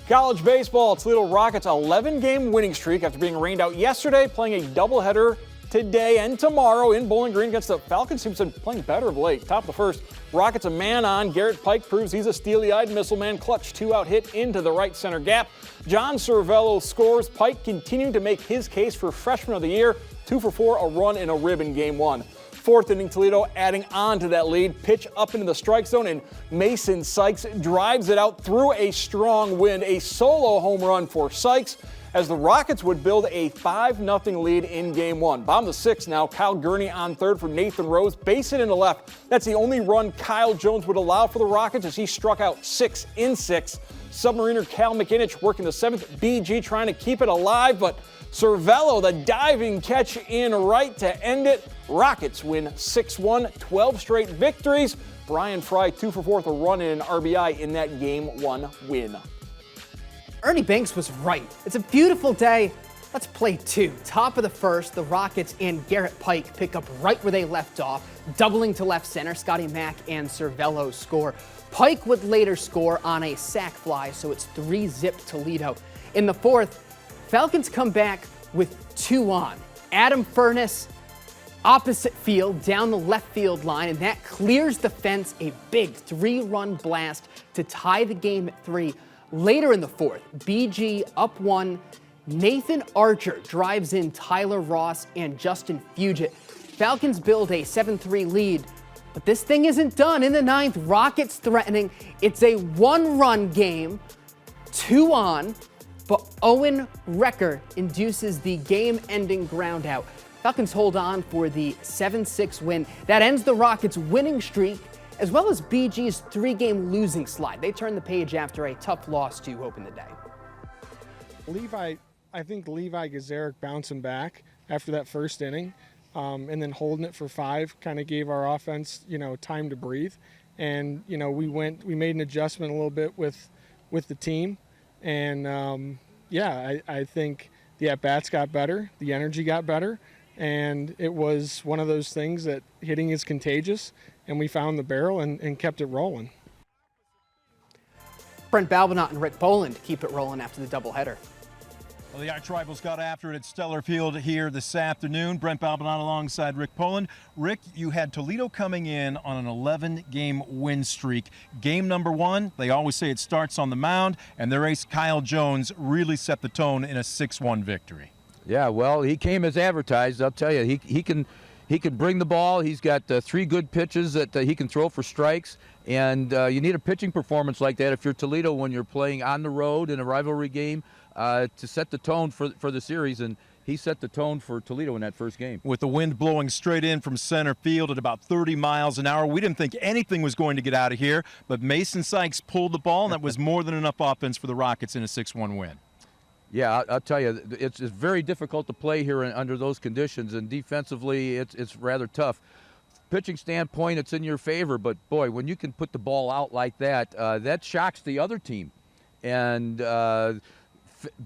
College baseball, Toledo Rockets 11-game winning streak after being rained out yesterday, playing a doubleheader today and tomorrow in Bowling Green against the Falcons, who've been playing better of late. Top of the first, Rockets a man on. Garrett Pike proves he's a steely-eyed missile man. Clutch two-out hit into the right center gap. John Cervello scores. Pike continuing to make his case for freshman of the year. 2 for 4, a run and a rib in game one. Fourth inning, Toledo adding on to that lead. Pitch up into the strike zone, and Mason Sykes drives it out through a strong wind. A solo home run for Sykes as the Rockets would build a 5-0 lead in game one. Bottom of the sixth now, Kyle Gurney on third for Nathan Rose. Base hit into left. That's the only run Kyle Jones would allow for the Rockets as he struck out 6 in 6. Submariner Cal McInich working the seventh. BG trying to keep it alive, but Cervello, the diving catch in right to end it. Rockets win 6-1, 12 straight victories. Brian Fry 2 for 4, a run and an RBI in that game one win. Ernie Banks was right. It's a beautiful day. Let's play two. Top of the first, the Rockets and Garrett Pike pick up right where they left off, doubling to left center. Scotty Mack and Cervello score. Pike would later score on a sac fly, so it's 3-zip Toledo. In the fourth, Falcons come back with 2 on. Adam Furness, opposite field, down the left field line, and that clears the fence. A big 3-run blast to tie the game at 3. Later in the fourth, BG up 1. Nathan Archer drives in Tyler Ross and Justin Fugit. Falcons build a 7-3 lead, but this thing isn't done. In the ninth, Rockets threatening. It's a 1-run game, 2 on, but Owen Recker induces the game-ending ground out. Falcons hold on for the 7-6 win. That ends the Rockets' winning streak, as well as BG's 3-game losing slide. They turn the page after a tough loss to open the day. I think Levi Gazarek bouncing back after that first inning, and then holding it for 5 kind of gave our offense, time to breathe. And, we made an adjustment a little bit with the team. And, I think the at-bats got better, the energy got better, and it was one of those things that hitting is contagious, and we found the barrel and kept it rolling. Brent Balbinot and Rick Boland keep it rolling after the doubleheader. Well, the Arch Rivals got after it at Stellar Field here this afternoon. Brent Balbinot alongside Rick Poland. Rick, you had Toledo coming in on an 11-game win streak. Game number 1, they always say it starts on the mound, and their ace Kyle Jones really set the tone in a 6-1 victory. Yeah, well, he came as advertised. I'll tell you, he can bring the ball. He's got 3 good pitches that he can throw for strikes, and you need a pitching performance like that if you're Toledo when you're playing on the road in a rivalry game to set the tone for the series, and he set the tone for Toledo in that first game. With the wind blowing straight in from center field at about 30 miles an hour, we didn't think anything was going to get out of here, but Mason Sykes pulled the ball, and that was more than enough offense for the Rockets in a 6-1 win. Yeah, I'll tell you, it's very difficult to play here under those conditions, and defensively it's rather tough. Pitching standpoint, it's in your favor, but boy, when you can put the ball out like that, that shocks the other team. And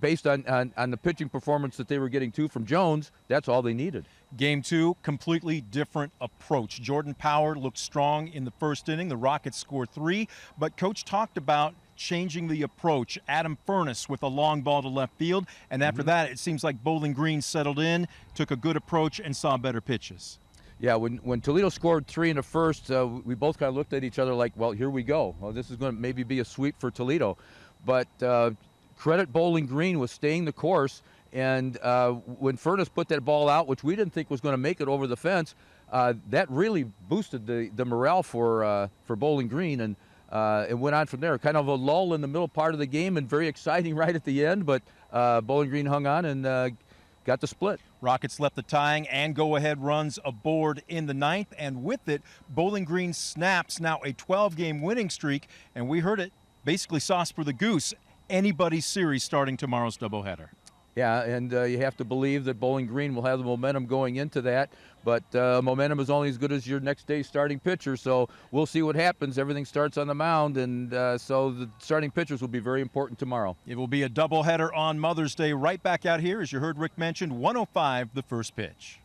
based on the pitching performance that they were getting from Jones, that's all they needed. Game 2, completely different approach. Jordan Power looked strong in the first inning. The Rockets scored 3, but Coach talked about changing the approach. Adam Furness with a long ball to left field, and after that, it seems like Bowling Green settled in, took a good approach, and saw better pitches. Yeah, when Toledo scored 3 in the first, we both kind of looked at each other like, well, here we go. Well, this is going to maybe be a sweep for Toledo. But credit Bowling Green with staying the course, and when Furness put that ball out, which we didn't think was going to make it over the fence, that really boosted the morale for Bowling Green, and it went on from there. Kind of a lull in the middle part of the game and very exciting right at the end, but Bowling Green hung on and got the split. Rockets left the tying and go-ahead runs aboard in the ninth, and with it, Bowling Green snaps now a 12-game winning streak, and we heard it, basically sauce for the goose. Anybody's series starting tomorrow's doubleheader. Yeah, and you have to believe that Bowling Green will have the momentum going into that, but momentum is only as good as your next day's starting pitcher, so we'll see what happens. Everything starts on the mound, and so the starting pitchers will be very important tomorrow. It will be a doubleheader on Mother's Day right back out here, as you heard Rick mention, 1:05 the first pitch.